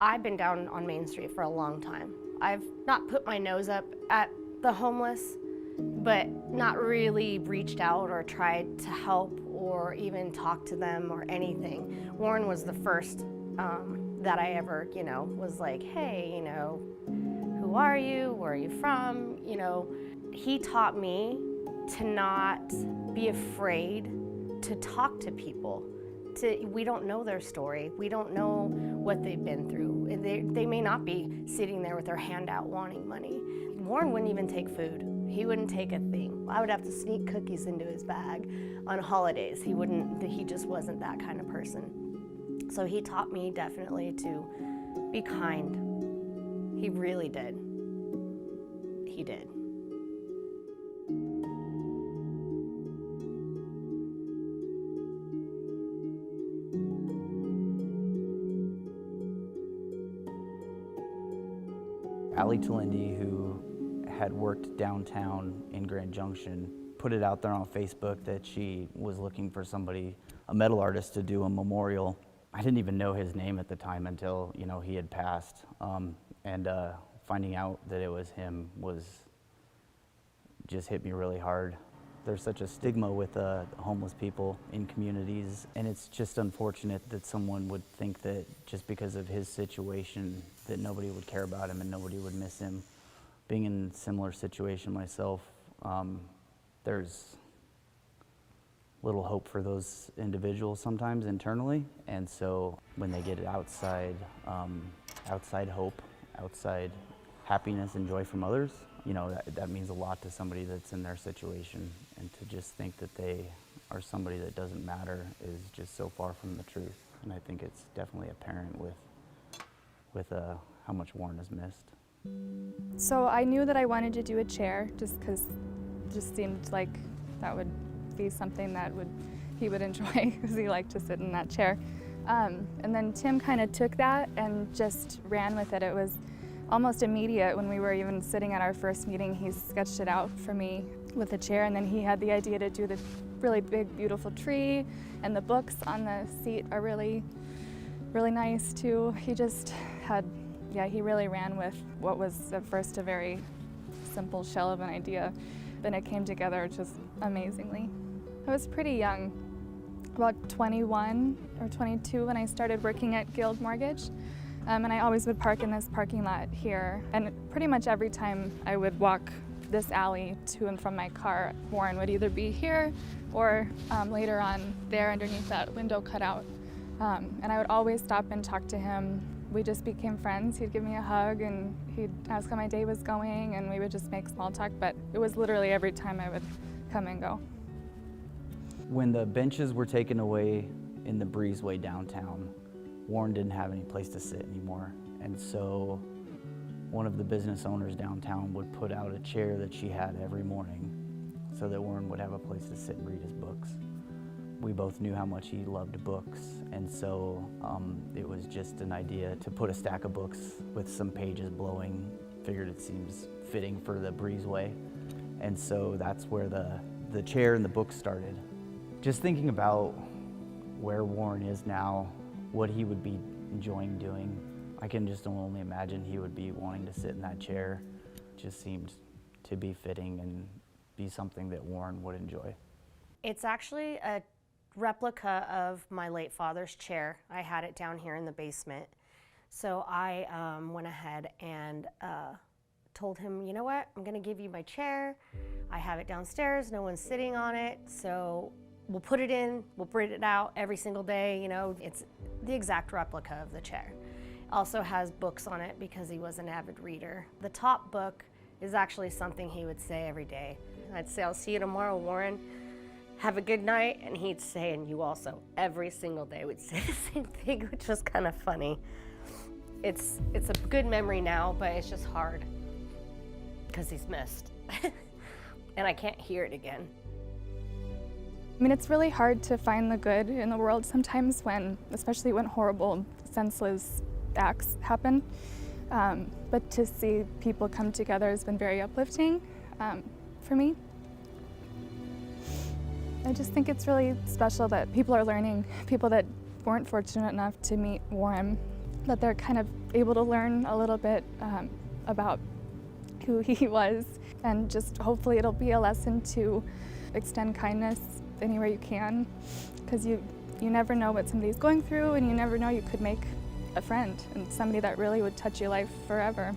I've been down on Main Street for a long time. I've not put my nose up at the homeless, but not really reached out or tried to help or even talk to them or anything. Warren was the first that I ever, was like, hey, who are you? Where are you from? He taught me to not be afraid to talk to people. We don't know their story. We don't know what they've been through. They may not be sitting there with their hand out wanting money. Warren wouldn't even take food. He wouldn't take a thing. I would have to sneak cookies into his bag on holidays. He just wasn't that kind of person. So he taught me definitely to be kind. He really did. He did. Allie Talindi, who had worked downtown in Grand Junction, put it out there on Facebook that she was looking for somebody, a metal artist, to do a memorial. I didn't even know his name at the time until, he had passed. And finding out that it was him just hit me really hard. There's such a stigma with homeless people in communities, and it's just unfortunate that someone would think that just because of his situation that nobody would care about him and nobody would miss him. Being in a similar situation myself, there's little hope for those individuals sometimes internally, and so when they get outside hope, outside happiness and joy from others, that means a lot to somebody that's in their situation, and to just think that they are somebody that doesn't matter is just so far from the truth. And I think it's definitely apparent with how much Warren has missed. So I knew that I wanted to do a chair just because it just seemed like that would be something that he would enjoy because he liked to sit in that chair. And then Tim kind of took that and just ran with it. It was almost immediate. When we were even sitting at our first meeting, he sketched it out for me with a chair, and then he had the idea to do the really big, beautiful tree, and the books on the seat are really, really nice too. He just had, he really ran with what was at first a very simple shell of an idea, and it came together just amazingly. I was pretty young, about 21 or 22 when I started working at Guild Mortgage. And I always would park in this parking lot here. And pretty much every time I would walk this alley to and from my car, Warren would either be here or later on there underneath that window cutout. And I would always stop and talk to him. We just became friends. He'd give me a hug and he'd ask how my day was going, and we would just make small talk, but it was literally every time I would come and go. When the benches were taken away in the breezeway downtown, Warren didn't have any place to sit anymore, and so one of the business owners downtown would put out a chair that she had every morning so that Warren would have a place to sit and read his books. We both knew how much he loved books, and so it was just an idea to put a stack of books with some pages blowing. Figured it seems fitting for the breezeway, and so that's where the chair and the books started. Just thinking about where Warren is now, what he would be enjoying doing, I can just only imagine he would be wanting to sit in that chair. It just seemed to be fitting and be something that Warren would enjoy. It's actually a replica of my late father's chair. I had it down here in the basement. So I went ahead and told him, you know what, I'm gonna give you my chair. I have it downstairs, no one's sitting on it, so we'll put it in, we'll print it out every single day, it's the exact replica of the chair. Also has books on it because he was an avid reader. The top book is actually something he would say every day. I'd say, I'll see you tomorrow, Warren. Have a good night. And he'd say, and you also, every single day would say the same thing, which was kind of funny. It's a good memory now, but it's just hard because he's missed. And I can't hear it again. I mean, it's really hard to find the good in the world sometimes especially when horrible, senseless acts happen. But to see people come together has been very uplifting for me. I just think it's really special that people are learning, people that weren't fortunate enough to meet Warren that they're kind of able to learn a little bit about who he was, and just hopefully it'll be a lesson to extend kindness anywhere you can, because you never know what somebody's going through, and you never know, you could make a friend and somebody that really would touch your life forever.